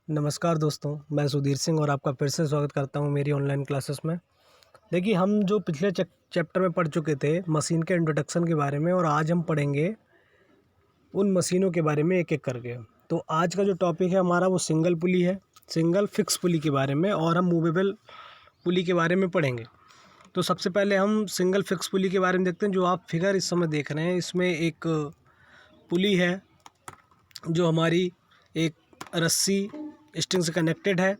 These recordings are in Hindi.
नमस्कार दोस्तों, मैं सुधीर सिंह और आपका फिर से स्वागत करता हूं मेरी ऑनलाइन क्लासेस में। देखिए, हम जो पिछले चैप्टर में पढ़ चुके थे मशीन के इंट्रोडक्शन के बारे में, और आज हम पढ़ेंगे उन मशीनों के बारे में एक एक करके। तो आज का जो टॉपिक है हमारा वो सिंगल पुली है, सिंगल फिक्स पुली के बारे में, और हम मूवेबल पुली के बारे में पढ़ेंगे। तो सबसे पहले हम सिंगल फिक्स पुली के बारे में देखते हैं। जो आप फिगर इस समय देख रहे हैं, इसमें एक पुली है जो हमारी एक रस्सी स्ट्रिंग से कनेक्टेड है,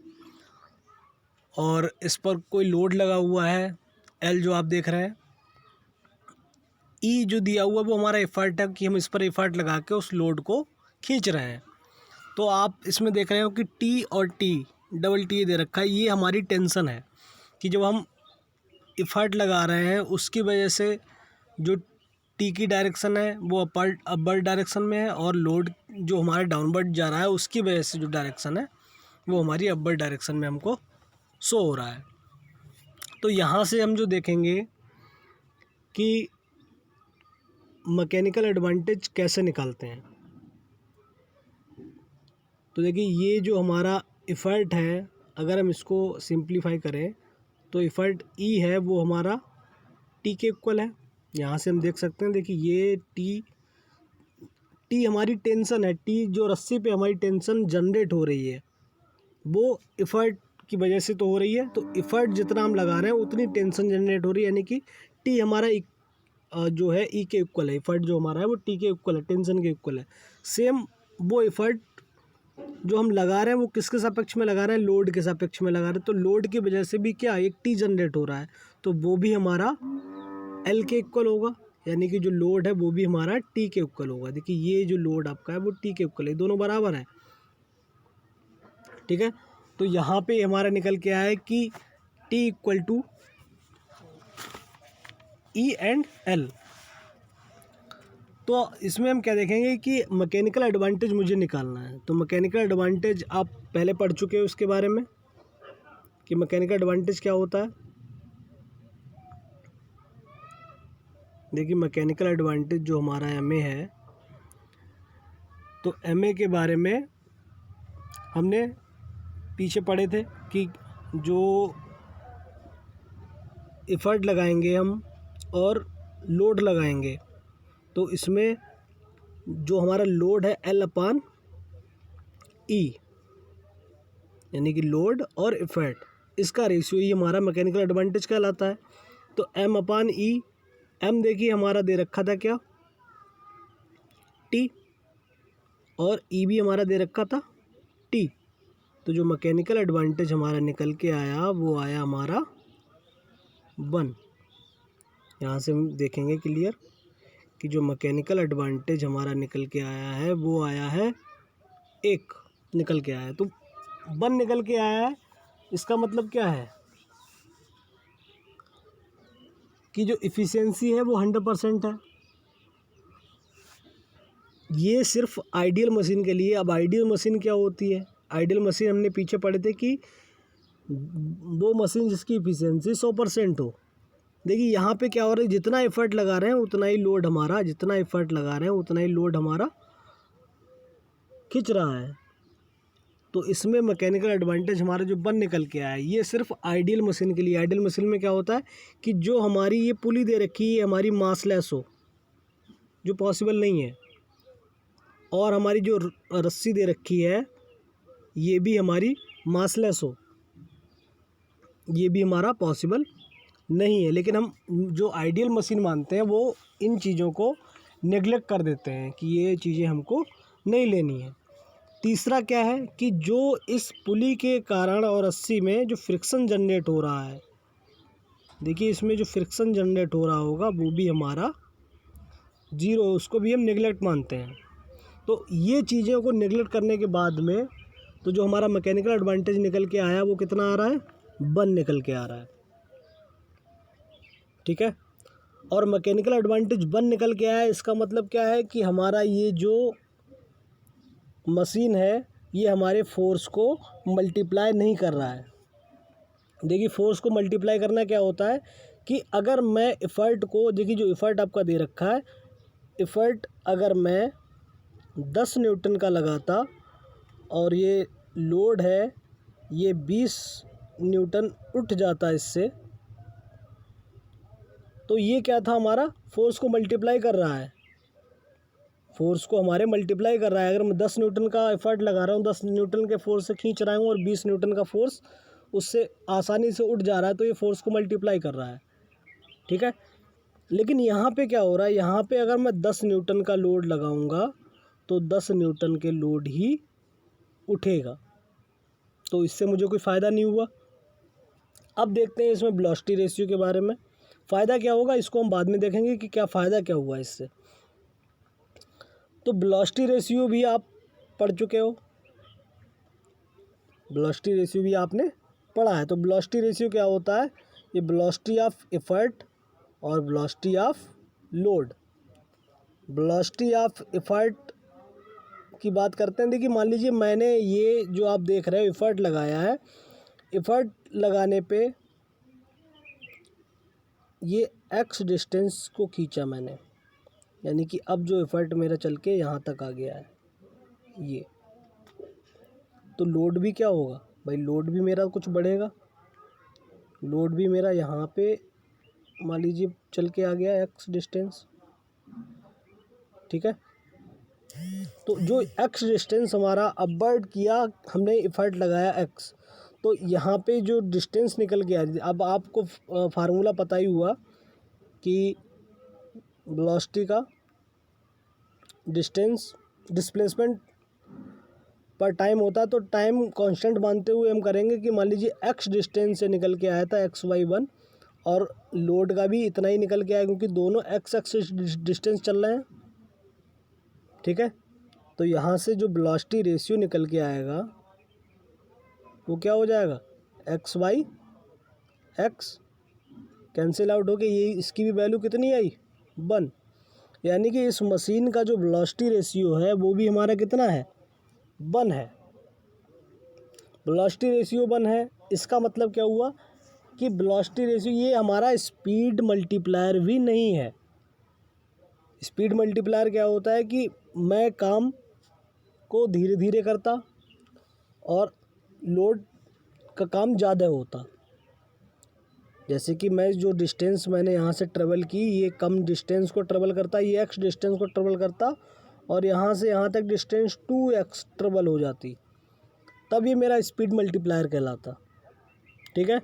और इस पर कोई लोड लगा हुआ है एल जो आप देख रहे हैं। ई जो दिया हुआ वो हमारा एफर्ट है कि हम इस पर एफर्ट लगा के उस लोड को खींच रहे हैं। तो आप इसमें देख रहे हो कि टी और टी डबल टी दे रखा है, ये हमारी टेंशन है कि जब हम एफर्ट लगा रहे हैं उसकी वजह से जो टी की डायरेक्शन है वो अपर डायरेक्शन में है, और लोड जो हमारा डाउनवर्ड जा रहा है उसकी वजह से जो डायरेक्शन है वो हमारी अपर डायरेक्शन में हमको शो हो रहा है। तो यहाँ से हम जो देखेंगे कि मैकेनिकल एडवांटेज कैसे निकालते हैं। तो देखिए, ये जो हमारा एफर्ट है, अगर हम इसको सिंप्लीफाई करें तो एफर्ट ई है वो हमारा टी के इक्वल है। यहाँ से हम देख सकते हैं, देखिए ये टी हमारी टेंशन है, टी जो रस्सी पे हमारी टेंशन जनरेट हो रही है वो एफर्ट की वजह से तो हो रही है। तो एफर्ट जितना हम लगा रहे हैं उतनी टेंशन जनरेट हो रही है, यानी कि टी हमारा जो है ई के इक्वल है। एफर्ट जो हमारा है वो टी के इक्वल है, टेंशन के इक्वल है। सेम वो एफर्ट जो हम लगा रहे हैं वो किसके सापेक्ष में लगा रहे हैं, लोड के सापेक्ष में लगा रहे हैं। तो लोड की वजह से भी क्या एक टी जनरेट हो रहा है, तो वो भी हमारा एल के इक्वल होगा, यानी कि जो लोड है वो भी हमारा टी के इक्वल होगा। देखिए, ये जो लोड आपका है वो टी के इक्वल है, दोनों बराबर है। ठीक है, तो यहाँ पे हमारा निकल के आया है कि T equal to E and L. तो इसमें हम क्या देखेंगे कि मैकेनिकल एडवांटेज मुझे निकालना है। तो मैकेनिकल एडवांटेज आप पहले पढ़ चुके हो उसके बारे में कि मैकेनिकल एडवांटेज क्या होता है। देखिए, मैकेनिकल एडवांटेज जो हमारा एमए है, तो एमए के बारे में हमने पीछे पढ़े थे कि जो एफर्ट लगाएंगे हम और लोड लगाएंगे, तो इसमें जो हमारा लोड है एल अपान ई, यानी कि लोड और एफर्ट, इसका रेशियो ही हमारा मैकेनिकल एडवांटेज कहलाता है। तो एम अपान ई, एम देखिए हमारा दे रखा था क्या, टी, और ई भी हमारा दे रखा था टी। तो जो मैकेनिकल एडवांटेज हमारा निकल के आया वो आया हमारा 1। यहाँ से हम देखेंगे क्लियर कि जो मैकेनिकल एडवांटेज हमारा निकल के आया है वो आया है 1 निकल के आया है। तो 1 निकल के आया है, इसका मतलब क्या है कि जो इफ़िशियंसी है वो 100% है। ये सिर्फ आइडियल मशीन के लिए। अब आइडियल मशीन क्या होती है? आइडियल मशीन हमने पीछे पढ़े थे कि वो मशीन जिसकी इफ़िशियंसी 100% हो। देखिए, यहाँ पे क्या हो रहा है, जितना एफर्ट लगा रहे हैं उतना ही लोड हमारा, जितना एफर्ट लगा रहे हैं उतना ही लोड हमारा खींच रहा है। तो इसमें मैकेनिकल एडवांटेज हमारा जो 1 निकल के आया है, ये सिर्फ आइडियल मशीन के लिए। आइडियल मशीन में क्या होता है कि जो हमारी ये पुली दे रखी है हमारी मासलेस हो, जो पॉसिबल नहीं है, और हमारी जो रस्सी दे रखी है ये भी हमारी मासलेस हो, ये भी हमारा पॉसिबल नहीं है। लेकिन हम जो आइडियल मशीन मानते हैं वो इन चीज़ों को नेगलेक्ट कर देते हैं कि ये चीज़ें हमको नहीं लेनी है। तीसरा क्या है कि जो इस पुली के कारण और रस्सी में जो फ्रिक्शन जनरेट हो रहा है, देखिए इसमें जो फ्रिक्शन जनरेट हो रहा होगा वो भी हमारा 0, उसको भी हम नेगलेक्ट मानते हैं। तो ये चीज़ों को नेगलेक्ट करने के बाद में तो जो हमारा मैकेनिकल एडवांटेज निकल के आया वो कितना आ रहा है, 1 निकल के आ रहा है। ठीक है, और मैकेनिकल एडवांटेज 1 निकल के आया, इसका मतलब क्या है कि हमारा ये जो मशीन है ये हमारे फोर्स को मल्टीप्लाई नहीं कर रहा है। देखिए, फोर्स को मल्टीप्लाई करना क्या होता है कि अगर मैं एफर्ट को, देखिए जो एफर्ट आपका दे रखा है, एफर्ट अगर मैं 10 न्यूटन का लगाता और ये लोड है ये 20 न्यूटन उठ जाता है इससे, तो ये क्या था, हमारा फोर्स को मल्टीप्लाई कर रहा है, फोर्स को हमारे मल्टीप्लाई कर रहा है। अगर मैं 10 न्यूटन का एफर्ट लगा रहा हूँ, 10 न्यूटन के फोर्स से खींच रहा हूँ और 20 न्यूटन का फोर्स उससे आसानी से उठ जा रहा है, तो ये फोर्स को मल्टीप्लाई कर रहा है, ठीक है। लेकिन यहाँ पे क्या हो रहा है, यहाँ पे अगर मैं 10 न्यूटन का लोड लगाऊंगा तो 10 न्यूटन के लोड ही उठेगा, तो इससे मुझे कोई फ़ायदा नहीं हुआ। अब देखते हैं इसमें वेलोसिटी रेशियो के बारे में, फ़ायदा क्या होगा इसको हम बाद में देखेंगे कि क्या फ़ायदा क्या हुआ इससे। तो वेलोसिटी रेशियो भी आप पढ़ चुके हो, वेलोसिटी रेशियो भी आपने पढ़ा है। तो वेलोसिटी रेशियो क्या होता है, ये वेलोसिटी ऑफ एफर्ट और velocity of load. Velocity of effort की बात करते हैं। देखिए मान लीजिए मैंने ये जो आप देख रहे हो एफर्ट लगाया है, एफर्ट लगाने पे ये एक्स डिस्टेंस को खींचा मैंने, यानी कि अब जो एफर्ट मेरा चल के यहाँ तक आ गया है ये, तो लोड भी क्या होगा भाई, लोड भी मेरा कुछ बढ़ेगा, लोड भी मेरा यहाँ पे मान लीजिए चल के आ गया एक्स डिस्टेंस, ठीक है। तो जो एक्स डिस्टेंस हमारा अपवर्ड किया, हमने एफर्ट लगाया एक्स, तो यहाँ पे जो डिस्टेंस निकल के आ रही थी, अब आपको फार्मूला पता ही हुआ कि वेलोसिटी का डिस्टेंस डिस्प्लेसमेंट पर टाइम होता है, तो टाइम कांस्टेंट मानते हुए हम करेंगे कि मान लीजिए एक्स डिस्टेंस से निकल के आया था XY1, और लोड का भी इतना ही निकल के आया क्योंकि दोनों एक्स एक्सिस डिस्टेंस चल रहे हैं, ठीक है। तो यहाँ से जो वेलोसिटी रेशियो निकल के आएगा वो क्या हो जाएगा, XY(x) कैंसिल आउट हो के ये इसकी भी वैल्यू कितनी आई, 1। यानी कि इस मशीन का जो वेलोसिटी रेशियो है वो भी हमारा कितना है, 1 है। वेलोसिटी रेशियो 1 है, इसका मतलब क्या हुआ कि वेलोसिटी रेशियो ये हमारा स्पीड मल्टीप्लायर भी नहीं है। स्पीड मल्टीप्लायर क्या होता है कि मैं काम को धीरे धीरे करता और लोड का काम ज़्यादा होता। जैसे कि मैं जो डिस्टेंस मैंने यहाँ से ट्रेवल की, ये कम डिस्टेंस को ट्रेवल करता, ये एक्स डिस्टेंस को ट्रेवल करता, और यहाँ से यहाँ तक डिस्टेंस 2x ट्रेवल हो जाती, तब ये मेरा स्पीड मल्टीप्लायर कहलाता, ठीक है।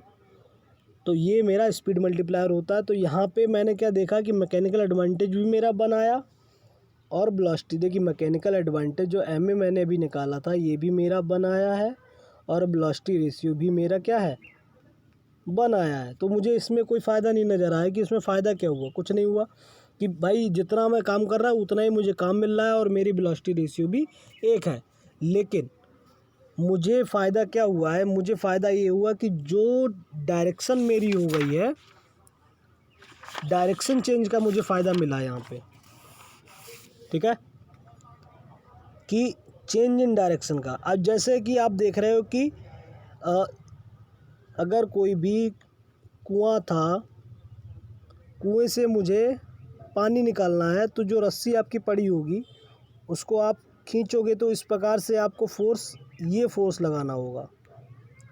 तो ये मेरा स्पीड मल्टीप्लायर होता है। तो यहाँ पे मैंने क्या देखा कि मैकेनिकल एडवांटेज भी मेरा बनाया और वेलोसिटी, देखिए मैकेनिकल एडवांटेज जो एम ए मैंने अभी निकाला था ये भी मेरा बनाया है, और वेलोसिटी रेशियो भी मेरा क्या है, बनाया है। तो मुझे इसमें कोई फ़ायदा नहीं नज़र आया कि इसमें फ़ायदा क्या हुआ, कुछ नहीं हुआ कि भाई जितना मैं काम कर रहा हूँ उतना ही मुझे काम मिल रहा है और मेरी वेलोसिटी रेशियो भी 1 है। लेकिन मुझे फ़ायदा क्या हुआ है, मुझे फ़ायदा ये हुआ कि जो डायरेक्शन मेरी हो गई है, डायरेक्शन चेंज का मुझे फ़ायदा मिला यहाँ पे, ठीक है, कि चेंज इन डायरेक्शन का। अब जैसे कि आप देख रहे हो कि अगर कोई भी कुआं था, कुएं से मुझे पानी निकालना है, तो जो रस्सी आपकी पड़ी होगी उसको आप खींचोगे तो इस प्रकार से आपको फोर्स, ये फोर्स लगाना होगा,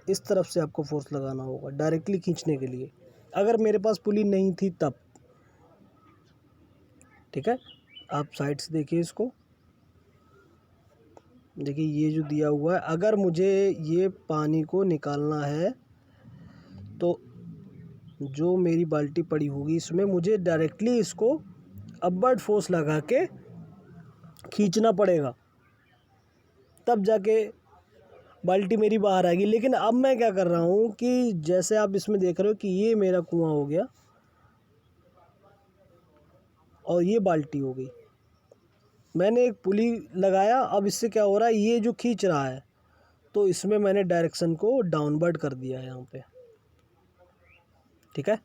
इस तरफ से आपको फोर्स लगाना होगा डायरेक्टली खींचने के लिए, अगर मेरे पास पुली नहीं थी तब, ठीक है। आप साइड से देखिए इसको, देखिए ये जो दिया हुआ है, अगर मुझे ये पानी को निकालना है तो जो मेरी बाल्टी पड़ी होगी इसमें मुझे डायरेक्टली इसको अपवर्ड फोर्स लगा के खींचना पड़ेगा, तब जाके बाल्टी मेरी बाहर आएगी। लेकिन अब मैं क्या कर रहा हूँ कि जैसे आप इसमें देख रहे हो कि ये मेरा कुआं हो गया और ये बाल्टी हो गई, मैंने एक पुली लगाया, अब इससे क्या हो रहा है, ये जो खींच रहा है तो इसमें मैंने डायरेक्शन को डाउनवर्ड कर दिया है यहाँ पे, ठीक है।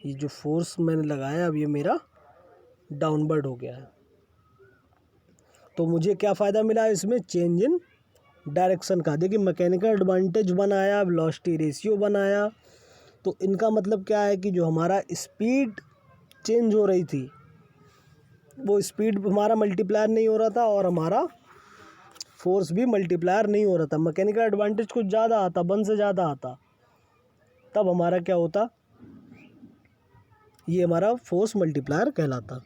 ये जो फोर्स मैंने लगाया अब ये मेरा डाउनवर्ड हो गया है। तो मुझे क्या फ़ायदा मिला इसमें, चेंज इन डायरेक्शन का। देखिए मैकेनिकल एडवांटेज बनाया, वेलोसिटी रेशियो बनाया, तो इनका मतलब क्या है कि जो हमारा स्पीड चेंज हो रही थी वो स्पीड हमारा मल्टीप्लायर नहीं हो रहा था और हमारा फोर्स भी मल्टीप्लायर नहीं हो रहा था, मैकेनिकल एडवांटेज कुछ ज़्यादा आता, 1 से ज़्यादा आता, तब हमारा क्या होता, ये हमारा फोर्स मल्टीप्लायर कहलाता।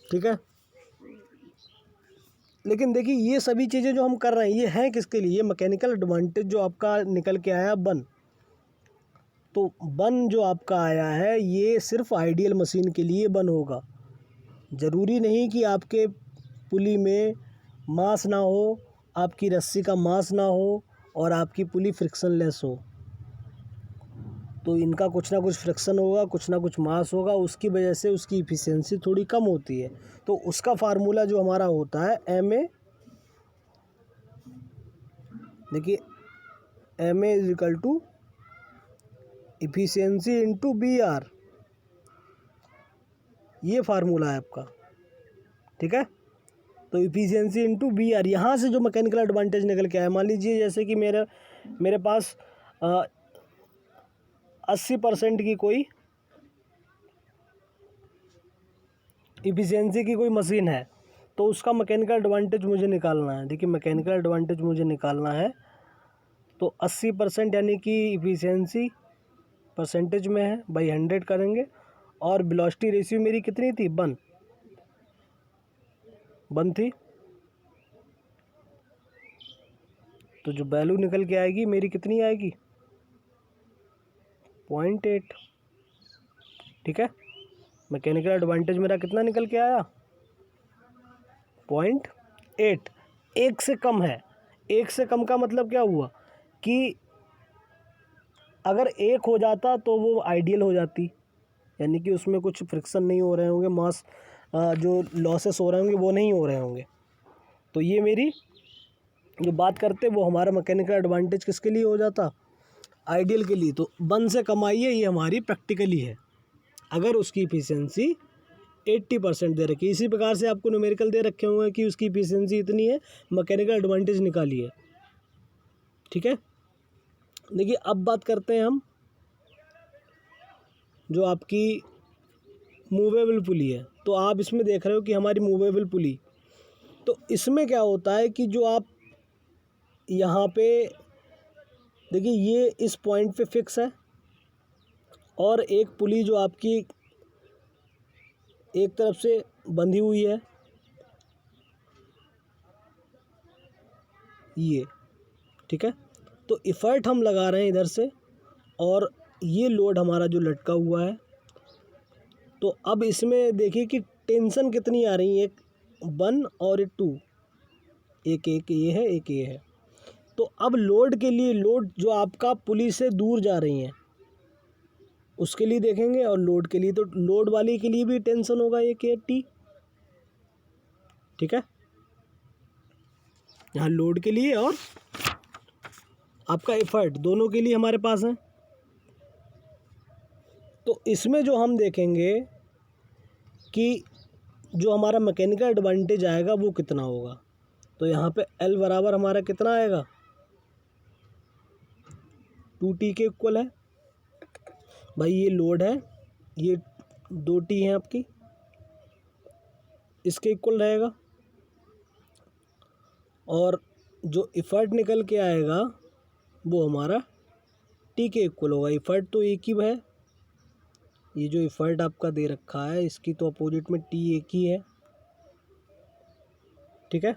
ठीक है, लेकिन देखिए ये सभी चीज़ें जो हम कर रहे हैं ये हैं किसके लिए, ये मैकेनिकल एडवांटेज जो आपका निकल के आया 1, तो 1 जो आपका आया है ये सिर्फ आइडियल मशीन के लिए 1 होगा। ज़रूरी नहीं कि आपके पुली में मास ना हो, आपकी रस्सी का मास ना हो और आपकी पुली फ्रिक्शनलेस हो, तो इनका कुछ ना कुछ फ्रिक्शन होगा, कुछ ना कुछ मास होगा, उसकी वजह से उसकी इफ़िशियंसी थोड़ी कम होती है। तो उसका फार्मूला जो हमारा होता है MA, देखिए MA = इफ़िशियंसी इंटू BR, ये फार्मूला है आपका। ठीक है, तो इफ़िशियंसी इंटू BR, यहाँ से जो मैकेनिकल एडवांटेज निकल के आया, मान लीजिए जैसे कि मेरे पास 80% की कोई इफ़िशियंसी की कोई मशीन है, तो उसका मैकेनिकल एडवांटेज मुझे निकालना है। देखिए मैकेनिकल एडवांटेज मुझे निकालना है, तो 80% यानी कि इफ़िशियंसी परसेंटेज में है, बाई 100 करेंगे, और वेलोसिटी रेशियो मेरी कितनी थी, 1 थी, तो जो वैल्यू निकल के आएगी मेरी कितनी आएगी, 0.8। ठीक है, मैकेनिकल एडवांटेज मेरा कितना निकल के आया, 0.8, 1 से कम है। 1 से कम का मतलब क्या हुआ कि अगर 1 हो जाता तो वो आइडियल हो जाती, यानी कि उसमें कुछ फ्रिक्शन नहीं हो रहे होंगे, मास जो लॉसेस हो रहे होंगे वो नहीं हो रहे होंगे। तो ये मेरी जो बात करते वो हमारा मैकेनिकल एडवांटेज किसके लिए हो जाता, आइडियल के लिए। तो 1 से कम आई है, ये हमारी प्रैक्टिकली है, अगर उसकी इफ़िशियंसी 80% दे रखी है। इसी प्रकार से आपको न्यूमेरिकल दे रखे हुए हैं कि उसकी इफ़िशियंसी इतनी है, मैकेनिकल एडवांटेज निकालिए। ठीक है, देखिए अब बात करते हैं हम जो आपकी मूवेबल पुली है। तो आप इसमें देख रहे हो कि हमारी मूवेबल पुली, तो इसमें क्या होता है कि जो आप यहाँ पे देखिए ये इस पॉइंट पे फिक्स है, और एक पुली जो आपकी एक तरफ से बंधी हुई है, ये। ठीक है, तो इफ़र्ट हम लगा रहे हैं इधर से, और ये लोड हमारा जो लटका हुआ है। तो अब इसमें देखिए कि टेंशन कितनी आ रही है, एक 1 और एक 2, एक ये है, एक ये है। तो अब लोड के लिए, लोड जो आपका पुली से दूर जा रही हैं उसके लिए देखेंगे, और लोड के लिए, तो लोड वाली के लिए भी टेंशन होगा एक T। ठीक है, यहाँ लोड के लिए और आपका एफर्ट दोनों के लिए हमारे पास है। तो इसमें जो हम देखेंगे कि जो हमारा मैकेनिकल एडवांटेज आएगा वो कितना होगा, तो यहाँ पे L बराबर हमारा कितना आएगा, 2T के इक्वल है। भाई ये लोड है, ये 2T है आपकी, इसके इक्वल रहेगा, और जो इफ़र्ट निकल के आएगा वो हमारा T के इक्वल होगा। इफ़र्ट तो एक ही है, ये जो इफ़र्ट आपका दे रखा है इसकी तो अपोजिट में T एक ही है। ठीक है,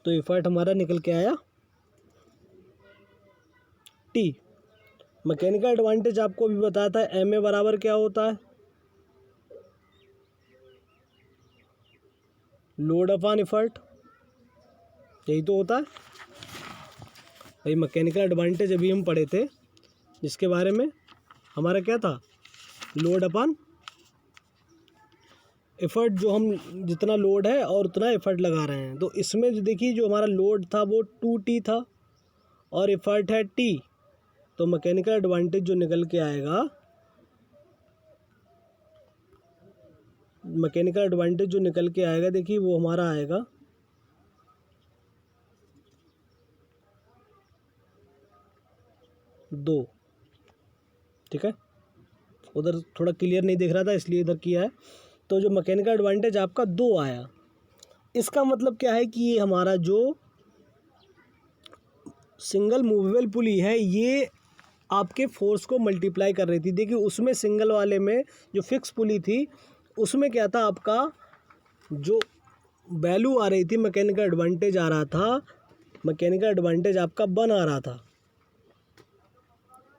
तो इफ़र्ट हमारा निकल के आया T। मैकेनिकल एडवांटेज आपको भी बताया था, MA बराबर क्या होता है, लोड अपॉन इफ़र्ट, यही तो होता है भाई। मैकेनिकल एडवांटेज अभी हम पढ़े थे, जिसके बारे में हमारा क्या था, लोड अपॉन एफर्ट, जो हम जितना लोड है और उतना एफर्ट लगा रहे हैं। तो इसमें जो देखिए जो हमारा लोड था वो 2T था और एफर्ट है T, तो मैकेनिकल एडवांटेज जो निकल के आएगा, मैकेनिकल एडवांटेज जो निकल के आएगा देखिए वो हमारा आएगा 2। ठीक है, उधर थोड़ा क्लियर नहीं दिख रहा था इसलिए इधर किया है। तो जो मैकेनिकल एडवांटेज आपका 2 आया, इसका मतलब क्या है कि ये हमारा जो सिंगल मूवेबल पुली है ये आपके फोर्स को मल्टीप्लाई कर रही थी। देखिए उसमें सिंगल वाले में जो फिक्स पुली थी उसमें क्या था, आपका जो वैल्यू आ रही थी, मैकेनिकल एडवांटेज आ रहा था, मैकेनिकल एडवांटेज आपका 1 आ रहा था।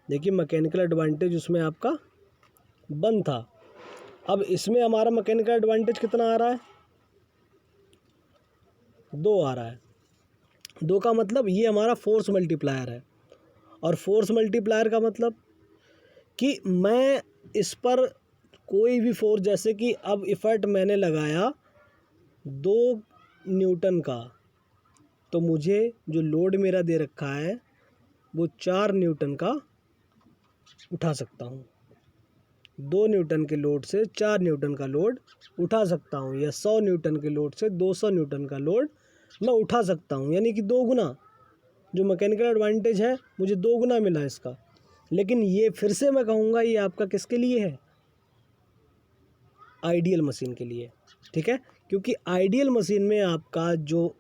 देखिए मैकेनिकल एडवांटेज उसमें आपका 1 था। अब इसमें हमारा मैकेनिकल एडवांटेज कितना आ रहा है, 2 आ रहा है। 2 का मतलब ये हमारा फोर्स मल्टीप्लायर है। और फोर्स मल्टीप्लायर का मतलब कि मैं इस पर कोई भी फोर्स, जैसे कि अब इफ़र्ट मैंने लगाया 2 न्यूटन का, तो मुझे जो लोड मेरा दे रखा है वो 4 न्यूटन का उठा सकता हूँ। 2 न्यूटन के लोड से 4 न्यूटन का लोड उठा सकता हूँ, या 100 न्यूटन के लोड से 200 न्यूटन का लोड मैं उठा सकता हूँ। यानी कि 2 गुना जो मैकेनिकल एडवांटेज है मुझे 2 गुना मिला इसका। लेकिन ये फिर से मैं कहूँगा ये आपका किसके लिए है, आइडियल मशीन के लिए। ठीक है, क्योंकि आइडियल मशीन में आपका जो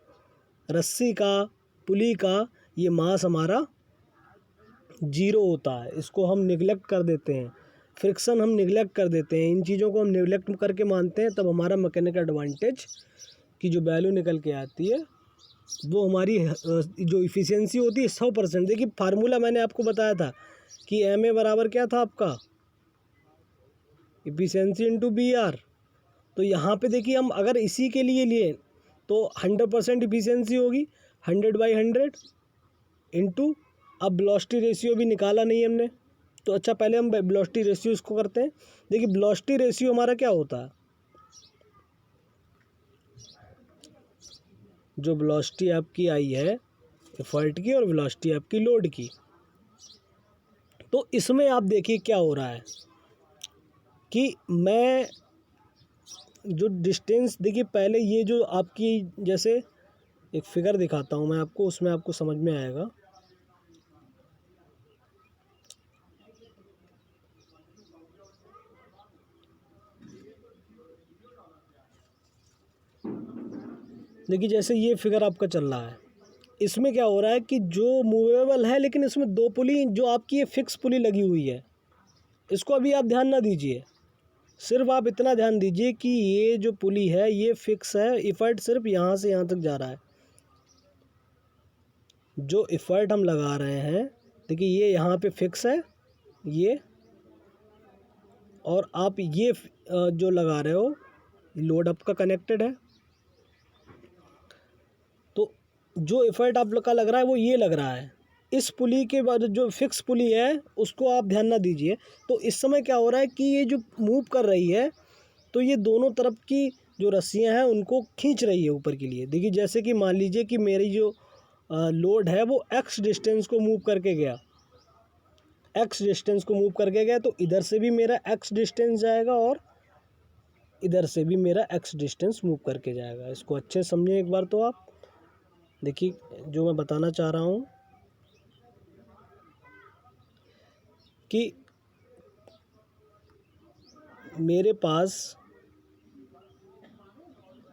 रस्सी का, पुली का ये मास हमारा 0 होता है। इसको हम निगलेक्ट कर देते हैं, फ्रिक्शन हम निगलेक्ट कर देते हैं, इन चीज़ों को हम निगलेक्ट करके मानते हैं, तब हमारा मैकेनिकल एडवांटेज की जो वैल्यू निकल के आती है वो हमारी जो इफ़िशियंसी होती है 100%। देखिए फार्मूला मैंने आपको बताया था कि MA बराबर क्या था आपका, इफ़िशियंसी इंटू BR। तो यहाँ पे देखिए हम अगर इसी के लिए लिए तो 100% इफ़िशियंसी होगी, 100/100 इंटू, अब वेलोसिटी रेशियो भी निकाला नहीं हमने, तो अच्छा पहले हम वेलोसिटी रेशियो इसको करते हैं। देखिए वेलोसिटी रेशियो हमारा क्या होता है, जो वेलोसिटी आपकी आई है एफर्ट की और वेलोसिटी आपकी लोड की, तो इसमें आप देखिए क्या हो रहा है कि मैं जो डिस्टेंस, देखिए पहले ये जो आपकी, जैसे एक फिगर दिखाता हूँ मैं आपको, उसमें आपको समझ में आएगा। देखिए जैसे ये फिगर आपका चल रहा है, इसमें क्या हो रहा है कि जो मूवेबल है लेकिन इसमें 2 पुली, जो आपकी ये फिक्स पुली लगी हुई है, इसको अभी आप ध्यान ना दीजिए। सिर्फ आप इतना ध्यान दीजिए कि ये जो पुली है ये फिक्स है, इफ़र्ट सिर्फ यहाँ से यहाँ तक जा रहा है। जो इफ़र्ट हम लगा रहे हैं, देखिए ये यहाँ पे फिक्स है ये, और आप ये जो लगा रहे हो लोड आपका कनेक्टेड है, तो जो इफ़र्ट आप का लग रहा है वो ये लग रहा है। इस पुली के बाद जो फिक्स पुली है उसको आप ध्यान ना दीजिए। तो इस समय क्या हो रहा है कि ये जो मूव कर रही है, तो ये दोनों तरफ की जो रस्सियां हैं उनको खींच रही है ऊपर के लिए। देखिए जैसे कि मान लीजिए कि मेरी जो लोड है वो x डिस्टेंस को मूव करके गया, x डिस्टेंस को मूव करके गया, तो इधर से भी मेरा x डिस्टेंस जाएगा और इधर से भी मेरा x डिस्टेंस मूव करके जाएगा। इसको अच्छे समझें एक बार। तो आप देखिए जो मैं बताना चाह रहा हूँ कि मेरे पास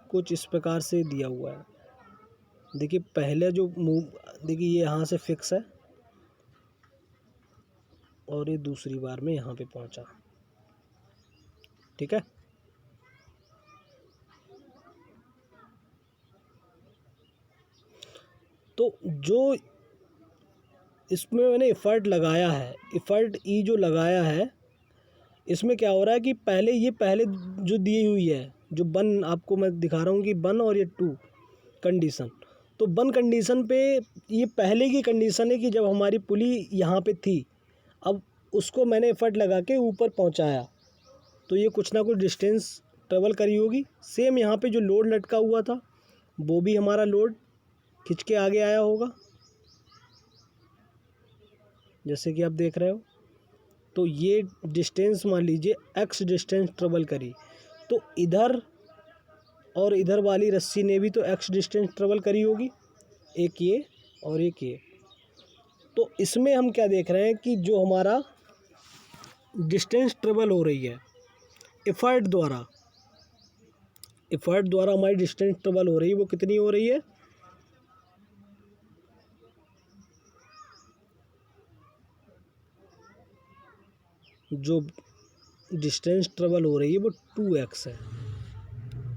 कुछ इस प्रकार से दिया हुआ है। देखिए पहले जो मूव, देखिए ये यहाँ से फिक्स है और ये दूसरी बार में यहाँ पे पहुँचा। ठीक है, तो जो इसमें मैंने इफ़र्ट लगाया है, इफ़र्ट ई जो लगाया है, इसमें क्या हो रहा है कि पहले जो दी हुई है, जो 1 आपको मैं दिखा रहा हूँ कि 1 और ये 2 कंडीशन, तो 1 कंडीशन पे ये पहले की कंडीशन है कि जब हमारी पुली यहाँ पे थी, अब उसको मैंने एफर्ट लगा के ऊपर पहुँचाया, तो ये कुछ ना कुछ डिस्टेंस ट्रेवल करी होगी। सेम यहाँ पे जो लोड लटका हुआ था वो भी हमारा लोड खिंच के आगे आया होगा, जैसे कि आप देख रहे हो। तो ये डिस्टेंस मान लीजिए x डिस्टेंस ट्रेवल करी, तो इधर और इधर वाली रस्सी ने भी तो x डिस्टेंस ट्रेवल करी होगी, एक ये और एक ये। तो इसमें हम क्या देख रहे हैं कि जो हमारा डिस्टेंस ट्रेवल हो रही है एफर्ट द्वारा, इफर्ट द्वारा हमारी डिस्टेंस ट्रेवल हो रही है वो कितनी हो रही है, जो डिस्टेंस ट्रेवल हो रही है वो 2x है।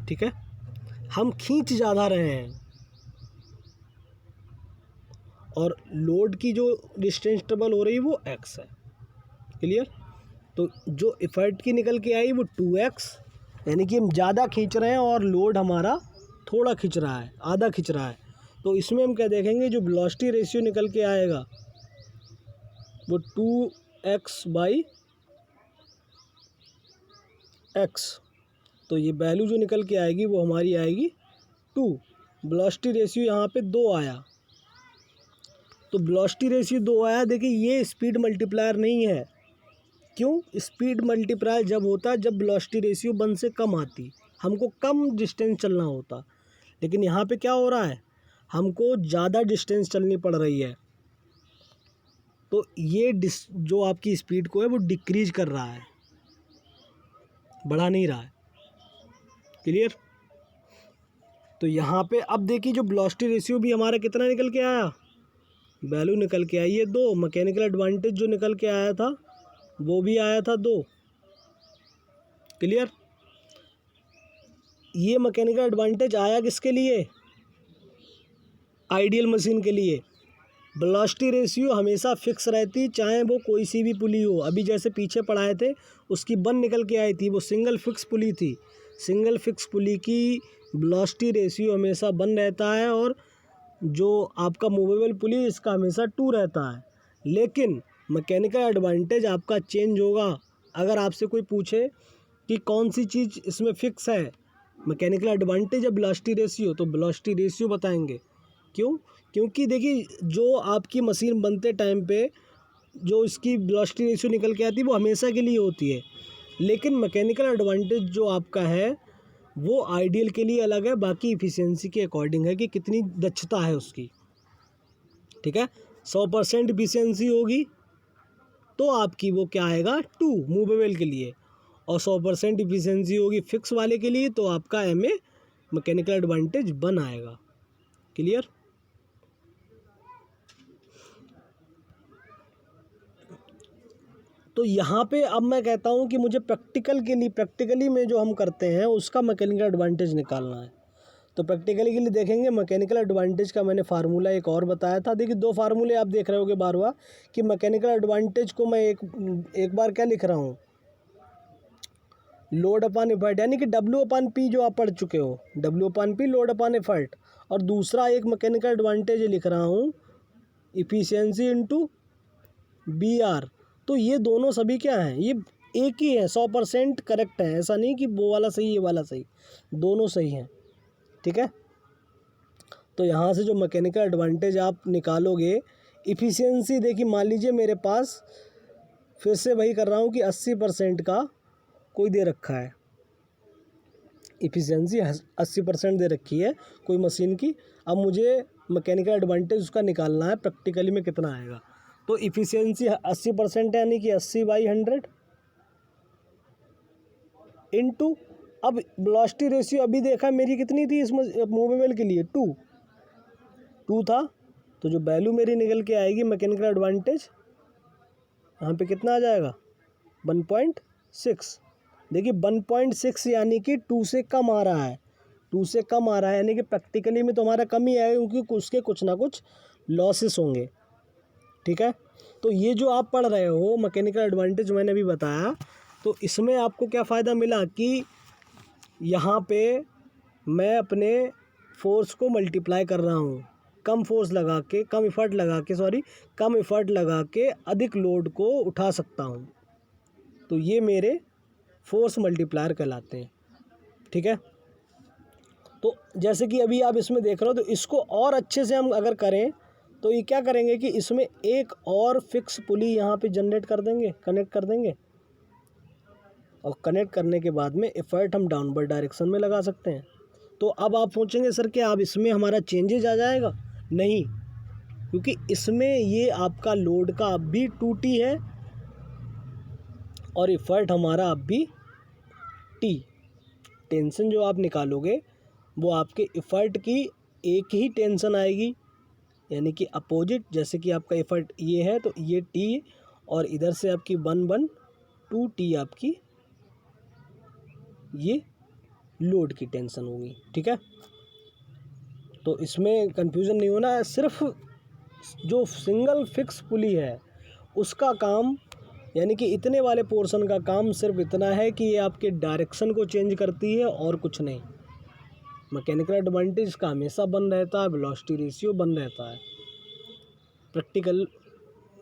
ठीक है, हम खींच ज़्यादा रहे हैं और लोड की जो डिस्टेंस ट्रेवल हो रही है वो x है। क्लियर। तो जो इफर्ट की निकल के आई वो 2x, यानी कि हम ज़्यादा खींच रहे हैं और लोड हमारा थोड़ा खींच रहा है, आधा खींच रहा है। तो इसमें हम क्या देखेंगे, जो वेलोसिटी रेशियो निकल के आएगा वो 2x/x। तो ये वैल्यू जो निकल के आएगी वो हमारी आएगी 2। वेलोसिटी रेशियो यहाँ पे 2 आया, तो वेलोसिटी रेशियो 2 आया। देखिए ये स्पीड मल्टीप्लायर नहीं है। क्यों? स्पीड मल्टीप्लायर जब होता है जब वेलोसिटी रेशियो 1 से कम आती, हमको कम डिस्टेंस चलना होता। लेकिन यहाँ पे क्या हो रहा है, हमको ज़्यादा डिस्टेंस चलनी पड़ रही है। तो ये जो आपकी स्पीड को है वो डिक्रीज कर रहा है, बढ़ा नहीं रहा है। क्लियर। तो यहाँ पे अब देखिए जो वेलोसिटी रेशियो भी हमारा कितना निकल के आया, वैल्यू निकल के आई है 2। मैकेनिकल एडवांटेज जो निकल के आया था वो भी आया था 2। क्लियर। ये मैकेनिकल एडवांटेज आया किसके लिए, आइडियल मशीन के लिए। वेलोसिटी रेशियो हमेशा फिक्स रहती, चाहे वो कोई सी भी पुली हो। अभी जैसे पीछे पढ़ाए थे उसकी 1 निकल के आई थी, वो सिंगल फिक्स पुली थी। सिंगल फिक्स पुली की वेलोसिटी रेशियो हमेशा 1 रहता है और जो आपका मूवेबल पुली इसका हमेशा 2 रहता है। लेकिन मैकेनिकल एडवांटेज आपका चेंज होगा। अगर आपसे कोई पूछे कि कौन सी चीज़ इसमें फ़िक्स है, मैकेनिकल एडवांटेज या वेलोसिटी रेशियो, तो वेलोसिटी रेशियो बताएंगे। क्यों? क्योंकि देखिए जो आपकी मशीन बनते टाइम पे जो इसकी वेलोसिटी रेशियो निकल के आती है वो हमेशा के लिए होती है। लेकिन मैकेनिकल एडवांटेज जो आपका है वो आइडियल के लिए अलग है, बाकी इफ़िशियंसी के अकॉर्डिंग है कि कितनी दक्षता है उसकी। ठीक है, 100% इफ़िशियंसी होगी तो आपकी वो क्या आएगा 2 मूवेबल के लिए, और 100% इफ़िशियंसी होगी फिक्स वाले के लिए तो आपका MA मैकेनिकल एडवांटेज 1 आएगा। क्लियर। तो यहाँ पे अब मैं कहता हूँ कि मुझे प्रैक्टिकली में जो हम करते हैं उसका मैकेनिकल एडवांटेज निकालना है। तो प्रैक्टिकली के लिए देखेंगे मैकेनिकल एडवांटेज का मैंने फार्मूला एक और बताया था। देखिए 2 फार्मूले आप देख रहे होगे बार बार कि मैकेनिकल एडवांटेज को मैं एक बार क्या लिख रहा हूँ, लोड अपॉन एफर्ट, यानी कि W/P जो आप पढ़ चुके हो, W/P लोड अपॉन एफर्ट। और दूसरा एक मैकेनिकल एडवांटेज लिख रहा हूँ इफ़िशियंसी इंटू BR। तो ये दोनों सभी क्या हैं, ये एक ही है, 100% करेक्ट है। ऐसा नहीं कि वो वाला सही ये वाला सही, दोनों सही हैं। ठीक है। तो यहाँ से जो मैकेनिकल एडवांटेज आप निकालोगे, इफ़िशियंसी देखिए मान लीजिए मेरे पास, फिर से वही कर रहा हूँ कि 80% का कोई दे रखा है, इफ़िशियंसी 80% दे रखी है कोई मशीन की। अब मुझे मैकेनिकल एडवांटेज उसका निकालना है प्रैक्टिकली में कितना आएगा। तो इफ़िशियंसी 80% है, यानी कि 80/100 इंटू, अब वेलोसिटी रेशियो अभी देखा मेरी कितनी थी इस मूवेबल के लिए 2 था। तो जो वैल्यू मेरी निकल के आएगी मैकेनिकल एडवांटेज यहाँ पे कितना आ जाएगा 1.6। देखिए 1.6 यानी कि 2 से कम आ रहा है, 2 से कम आ रहा है, यानी कि प्रैक्टिकली में तो हमारा कम ही आएगा क्योंकि उसके कुछ ना कुछ लॉसेस होंगे। ठीक है। तो ये जो आप पढ़ रहे हो मैकेनिकल एडवांटेज मैंने अभी बताया, तो इसमें आपको क्या फ़ायदा मिला कि यहाँ पे मैं अपने फोर्स को मल्टीप्लाई कर रहा हूँ, कम एफर्ट लगा के अधिक लोड को उठा सकता हूँ। तो ये मेरे फोर्स मल्टीप्लायर कहलाते हैं। ठीक है। तो जैसे कि अभी आप इसमें देख रहे हो, तो इसको और अच्छे से हम अगर करें तो ये क्या करेंगे कि इसमें एक और फिक्स पुली यहाँ पे जनरेट कर देंगे, कनेक्ट कर देंगे, और कनेक्ट करने के बाद में एफर्ट हम डाउनवर्ड डायरेक्शन में लगा सकते हैं। तो अब आप सोचेंगे सर क्या अब इसमें हमारा चेंजेज आ जाएगा? नहीं, क्योंकि इसमें ये आपका लोड का अब भी 2T है और एफर्ट हमारा अब भी T। टेंशन जो आप निकालोगे वो आपके एफर्ट की एक ही टेंशन आएगी, यानी कि अपोजिट। जैसे कि आपका एफर्ट ये है तो ये टी, और इधर से आपकी 1/2T आपकी ये लोड की टेंशन होगी, ठीक है। तो इसमें कंफ्यूजन नहीं होना है। सिर्फ जो सिंगल फिक्स पुली है उसका काम, यानी कि इतने वाले पोर्शन का काम सिर्फ इतना है कि ये आपके डायरेक्शन को चेंज करती है और कुछ नहीं। मैकेनिकल एडवांटेज का हमेशा बन रहता है, वेलोसिटी रेशियो बन रहता है। प्रैक्टिकल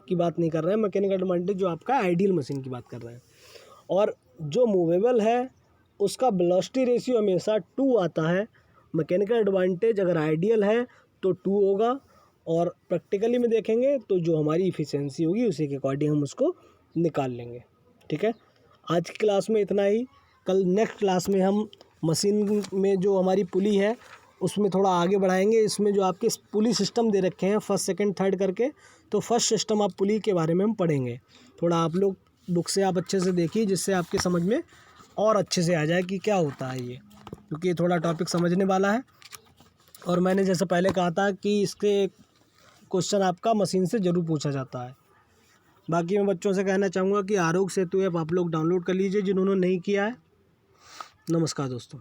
की बात नहीं कर रहे हैं, मैकेनिकल एडवांटेज जो आपका आइडियल मशीन की बात कर रहे हैं। और जो मूवेबल है उसका वेलोसिटी रेशियो हमेशा 2 आता है। मैकेनिकल एडवांटेज अगर आइडियल है तो 2 होगा, और प्रैक्टिकली में देखेंगे तो जो हमारी इफ़िशियंसी होगी उसी के अकॉर्डिंग हम उसको निकाल लेंगे, ठीक है। आज की क्लास में इतना ही। कल नेक्स्ट क्लास में हम मशीन में जो हमारी पुली है उसमें थोड़ा आगे बढ़ाएंगे। इसमें जो आपके पुली सिस्टम दे रखे हैं फर्स्ट सेकंड थर्ड करके, तो फर्स्ट सिस्टम आप पुली के बारे में हम पढ़ेंगे। थोड़ा आप लोग बुक से आप अच्छे से देखिए जिससे आपके समझ में और अच्छे से आ जाए कि क्या होता है ये, क्योंकि ये थोड़ा टॉपिक समझने वाला है। और मैंने जैसे पहले कहा था कि इसके क्वेश्चन आपका मशीन से ज़रूर पूछा जाता है। बाकी मैं बच्चों से कहना चाहूँगा कि आरोग्य सेतु ऐप आप लोग डाउनलोड कर लीजिए जिन्होंने नहीं किया है। नमस्कार दोस्तों।